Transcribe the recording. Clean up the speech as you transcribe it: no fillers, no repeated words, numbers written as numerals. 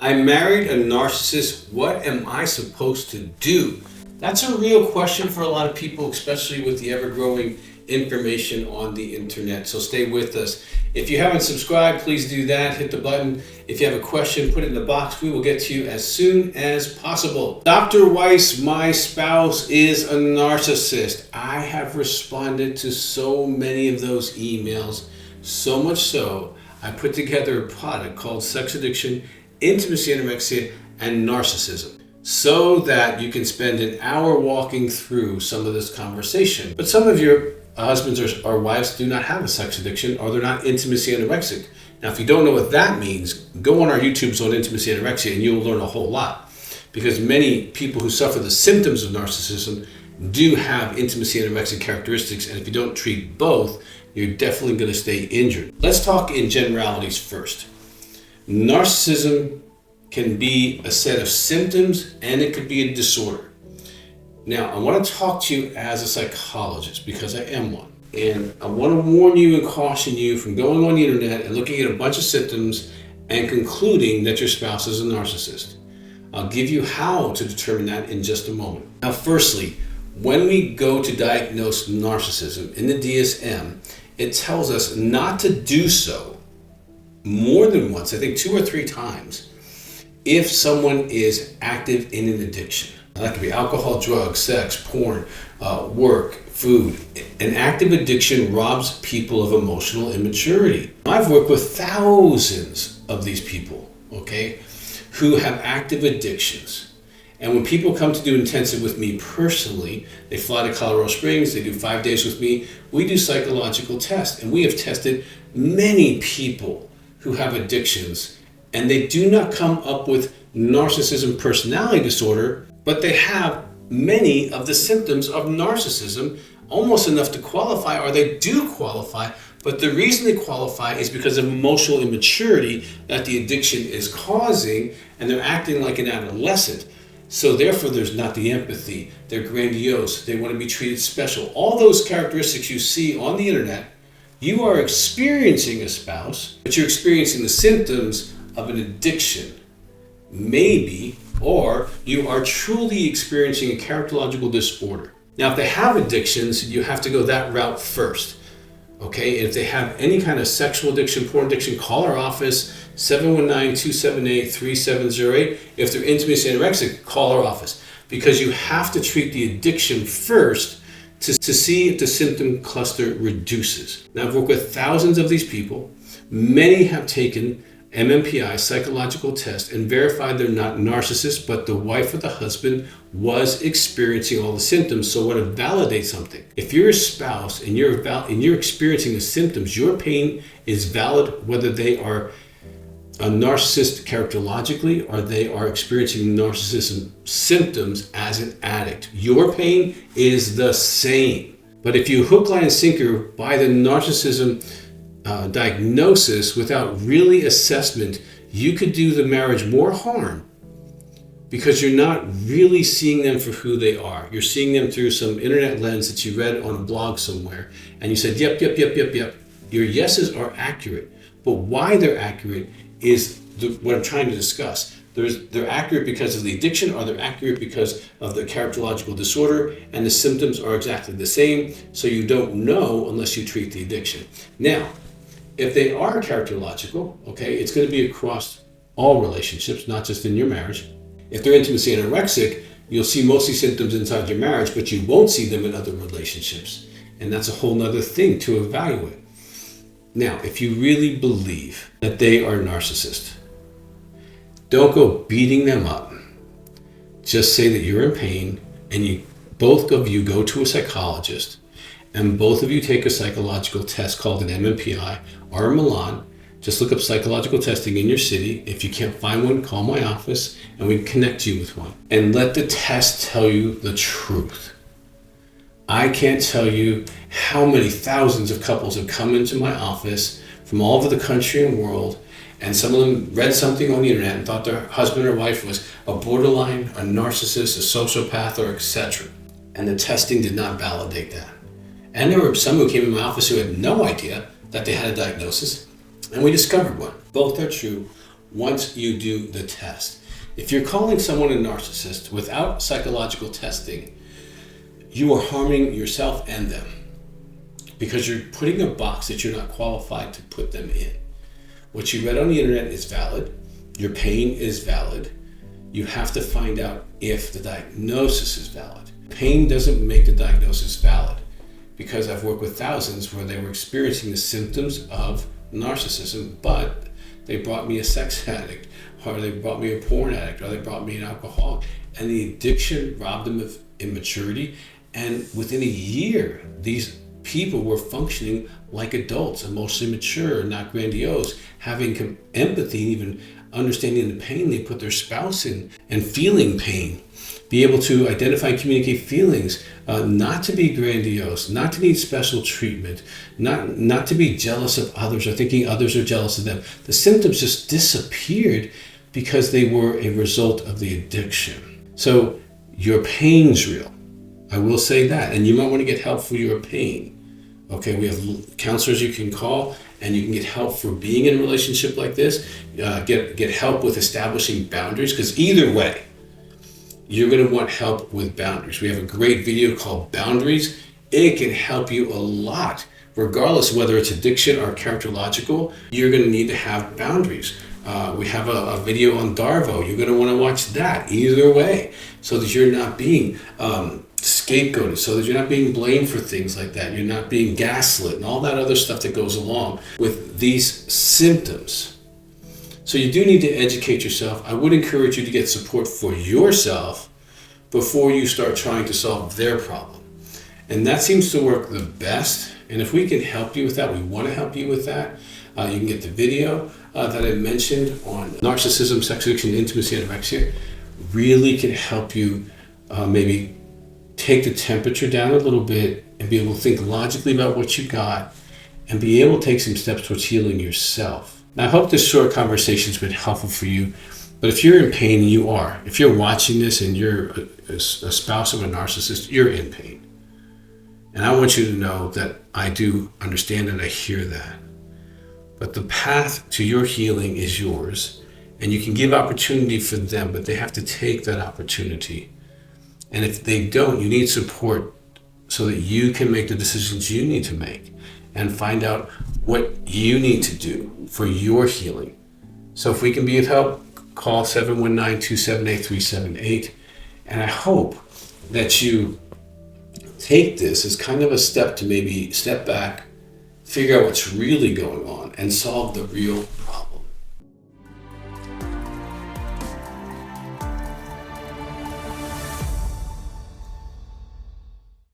I married a narcissist. What am I supposed to do? That's a real question for a lot of people, especially with the ever-growing information on the internet. So stay with us. If you haven't subscribed, please do that. Hit the button. If you have a question, put it in the box. We will get to you as soon as possible. Dr. Weiss, my spouse is a narcissist. I have responded to so many of those emails, so much so I put together a product called Sex Addiction, Intimacy Anorexia, and Narcissism, so that you can spend an hour walking through some of this conversation. But some of your husbands or wives do not have a sex addiction, or they're not intimacy anorexic. Now, if you don't know what that means, go on our YouTubes on Intimacy Anorexia and you'll learn a whole lot. Because many people who suffer the symptoms of narcissism do have intimacy anorexic characteristics, and if you don't treat both, you're definitely going to stay injured. Let's talk in generalities first. Narcissism can be a set of symptoms, and it could be a disorder. Now, I want to talk to you as a psychologist because I am one. And I want to warn you and caution you from going on the internet and looking at a bunch of symptoms and concluding that your spouse is a narcissist. I'll give you how to determine that in just a moment. Now, firstly, when we go to diagnose narcissism in the DSM, it tells us not to do so more than once, I think 2 or 3 times, if someone is active in an addiction. That could be alcohol, drugs, sex, porn, work, food. An active addiction robs people of emotional immaturity. I've worked with thousands of these people, okay, who have active addictions. And when people come to do intensive with me personally, they fly to Colorado Springs, they do 5 days with me, we do psychological tests. And we have tested many people who have addictions, and they do not come up with narcissism personality disorder, but they have many of the symptoms of narcissism, almost enough to qualify, or they do qualify, but the reason they qualify is because of emotional immaturity that the addiction is causing, and they're acting like an adolescent. So therefore, there's not the empathy, they're grandiose, they want to be treated special. All those characteristics you see on the internet, you are experiencing a spouse, but you're experiencing the symptoms of an addiction, maybe, or you are truly experiencing a characterological disorder. Now, if they have addictions, you have to go that route first, okay? And if they have any kind of sexual addiction, porn addiction, call our office, 719-278-3708. If they're intimacy anorexic, call our office, because you have to treat the addiction first to see if the symptom cluster reduces. Now, I've worked with thousands of these people. Many have taken MMPI psychological test and verified they're not narcissists, but the wife or the husband was experiencing all the symptoms. So when it validates something, if you're a spouse and you're experiencing the symptoms, your pain is valid whether they are a narcissist characterologically or they are experiencing narcissism symptoms as an addict. Your pain is the same. But if you hook, line, and sinker by the narcissism diagnosis without really assessment, you could do the marriage more harm because you're not really seeing them for who they are. You're seeing them through some internet lens that you read on a blog somewhere, and you said, yep. Your yeses are accurate, but why they're accurate is what I'm trying to discuss. They're accurate because of the addiction, or they're accurate because of the characterological disorder, and the symptoms are exactly the same, so you don't know unless you treat the addiction. Now, if they are characterological, okay, it's going to be across all relationships, not just in your marriage. If they're intimacy anorexic, you'll see mostly symptoms inside your marriage, but you won't see them in other relationships. And that's a whole nother thing to evaluate. Now, if you really believe that they are a narcissist, don't go beating them up. Just say that you're in pain, and both of you go to a psychologist, and both of you take a psychological test called an MMPI or a Milan. Just look up psychological testing in your city. If you can't find one, call my office and we connect you with one. And let the test tell you the truth. I can't tell you how many thousands of couples have come into my office from all over the country and world, and some of them read something on the internet and thought their husband or wife was a borderline, a narcissist, a sociopath, or etc. And the testing did not validate that. And there were some who came in my office who had no idea that they had a diagnosis, and we discovered one. Both are true. once you do the test. If you're calling someone a narcissist without psychological testing, you are harming yourself and them because you're putting a box that you're not qualified to put them in. What you read on the internet is valid. Your pain is valid. You have to find out if the diagnosis is valid. Pain doesn't make the diagnosis valid, because I've worked with thousands where they were experiencing the symptoms of narcissism, but they brought me a sex addict, or they brought me a porn addict, or they brought me an alcoholic, and the addiction robbed them of immaturity. And within a year, these people were functioning like adults, emotionally mature, not grandiose, having empathy, even understanding the pain they put their spouse in, and feeling pain, be able to identify and communicate feelings, not to be grandiose, not to need special treatment, not to be jealous of others or thinking others are jealous of them. The symptoms just disappeared because they were a result of the addiction. So your pain's real. I will say that. And you might want to get help for your pain. Okay, we have counselors you can call, and you can get help for being in a relationship like this. Get help with establishing boundaries, because either way, you're going to want help with boundaries. We have a great video called Boundaries. It can help you a lot, regardless of whether it's addiction or characterological. You're going to need to have boundaries. We have a video on Darvo. You're going to want to watch that either way, so that you're not being scapegoated, so that you're not being blamed for things like that. You're not being gaslit and all that other stuff that goes along with these symptoms. So you do need to educate yourself. I would encourage you to get support for yourself before you start trying to solve their problem. And that seems to work the best. And if we can help you with that, we want to help you with that. You can get the video that I mentioned on narcissism, sex addiction, intimacy anorexia. Really can help you maybe take the temperature down a little bit and be able to think logically about what you got and be able to take some steps towards healing yourself. Now, I hope this short conversation's been helpful for you, but if you're in pain, and you are, if you're watching this and you're a spouse of a narcissist, you're in pain. And I want you to know that I do understand and I hear that. But the path to your healing is yours, and you can give opportunity for them, but they have to take that opportunity. And if they don't, you need support so that you can make the decisions you need to make and find out what you need to do for your healing. So if we can be of help, call 719-278-378. And I hope that you take this as kind of a step to maybe step back, figure out what's really going on, and solve the real